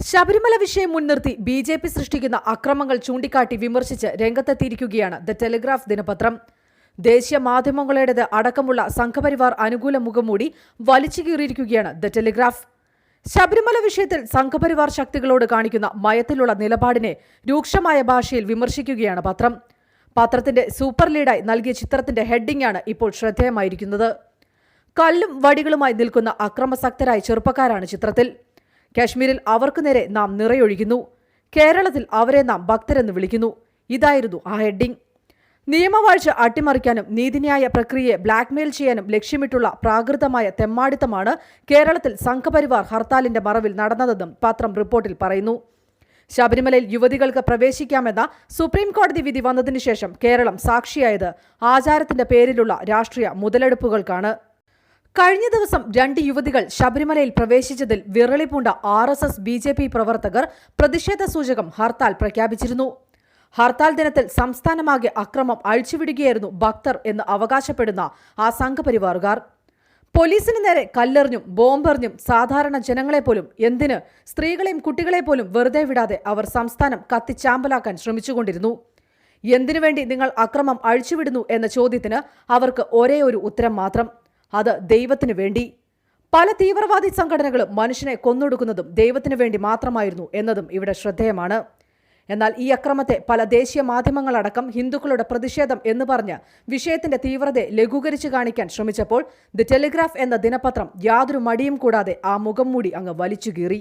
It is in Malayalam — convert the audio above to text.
ശബരിമല വിഷയം മുൻനിർത്തി ബി.ജെ.പി. സൃഷ്ടിക്കുന്ന അക്രമങ്ങൾ ചൂണ്ടിക്കാട്ടി വിമർശിച്ച് രംഗത്തെത്തിയിരിക്കുകയാണ് ദ ടെലിഗ്രാഫ് ദിനപത്രം. ദേശീയ മാധ്യമങ്ങളുടേത് അടക്കമുള്ള സംഘപരിവാർ അനുകൂല മുഖംമൂടി വലിച്ചു കീറിയിരിക്കുകയാണ് ദ ടെലിഗ്രാഫ്. ശബരിമല വിഷയത്തിൽ സംഘപരിവാർ ശക്തികളോട് കാണിക്കുന്ന മയത്തിലുള്ള നിലപാടിനെ രൂക്ഷമായ ഭാഷയിൽ വിമർശിക്കുകയാണ് പത്രം. പത്രത്തിന്റെ സൂപ്പർ ലീഡായി നൽകിയ ചിത്രത്തിന്റെ ഹെഡിംഗാണ് ഇപ്പോൾ ശ്രദ്ധേയമായിരിക്കുന്നത്. കല്ലും വടികളുമായി നിൽക്കുന്ന അക്രമസക്തരായ ചെറുപ്പക്കാരാണ് ചിത്രത്തിൽ. കാശ്മീരിൽ അവർക്ക് നേരെ നാം നിറയൊഴിക്കുന്നു, കേരളത്തിൽ അവരെ നാം ഭക്തരെന്ന് വിളിക്കുന്നു. ഇതായിരുന്നു ആ ഹെഡിംഗ്. നിയമവാഴ്ച അട്ടിമറിക്കാനും നീതിന്യായ പ്രക്രിയയെ ബ്ലാക്ക്മെയിൽ ചെയ്യാനും ലക്ഷ്യമിട്ടുള്ള പ്രാകൃതമായ തെമ്മാടിത്തമാണ് കേരളത്തിൽ സംഘപരിവാർ ഹർത്താലിന്റെ മറവിൽ നടന്നതെന്നും പത്രം റിപ്പോർട്ടിൽ പറയുന്നു. ശബരിമലയിൽ യുവതികൾക്ക് പ്രവേശിക്കാമെന്ന സുപ്രീം കോടതി വിധി വന്നതിനു ശേഷം കേരളം സാക്ഷിയായത് ആചാരത്തിന്റെ പേരിലുള്ള രാഷ്ട്രീയ മുതലെടുപ്പുകൾക്കാണ്. കഴിഞ്ഞ ദിവസം 2 യുവതികൾ ശബരിമലയിൽ പ്രവേശിച്ചതിൽ വിറളിപൂണ്ട RSS ബി.ജെ.പി. പ്രവർത്തകർ പ്രതിഷേധ സൂചകം ഹർത്താൽ പ്രഖ്യാപിച്ചിരുന്നു. ഹർത്താൽ ദിനത്തിൽ സംസ്ഥാനമാകെ അക്രമം അഴിച്ചുവിടുകയായിരുന്നു ഭക്തർ എന്ന് അവകാശപ്പെടുന്ന ആ സംഘപരിവാറുകാർ. പോലീസിന് നേരെ കല്ലെറിഞ്ഞും ബോംബെറിഞ്ഞും സാധാരണ ജനങ്ങളെപ്പോലും, എന്തിന് സ്ത്രീകളെയും കുട്ടികളെപ്പോലും വെറുതെ വിടാതെ അവർ സംസ്ഥാനം കത്തിച്ചാമ്പലാക്കാൻ ശ്രമിച്ചുകൊണ്ടിരുന്നു. എന്തിനുവേണ്ടി നിങ്ങൾ അക്രമം അഴിച്ചുവിടുന്നു എന്ന ചോദ്യത്തിന് അവർക്ക് ഒരേ ഒരു ഉത്തരം മാത്രം: അത് ദൈവത്തിനു വേണ്ടി. പല തീവ്രവാദി സംഘടനകളും മനുഷ്യനെ കൊന്നൊടുക്കുന്നതും ദൈവത്തിനു വേണ്ടി മാത്രമായിരുന്നു എന്നതും ഇവിടെ ശ്രദ്ധേയമാണ്. എന്നാൽ ഈ അക്രമത്തെ പല ദേശീയ മാധ്യമങ്ങളടക്കം ഹിന്ദുക്കളുടെ പ്രതിഷേധം എന്ന് പറഞ്ഞ് വിഷയത്തിന്റെ തീവ്രതയെ ലഘൂകരിച്ചു കാണിക്കാൻ ശ്രമിച്ചപ്പോൾ ദി ടെലിഗ്രാഫ് എന്ന ദിനപത്രം യാതൊരു മടിയും കൂടാതെ ആ മുഖംമൂടി അങ്ങ് വലിച്ചു കീറി.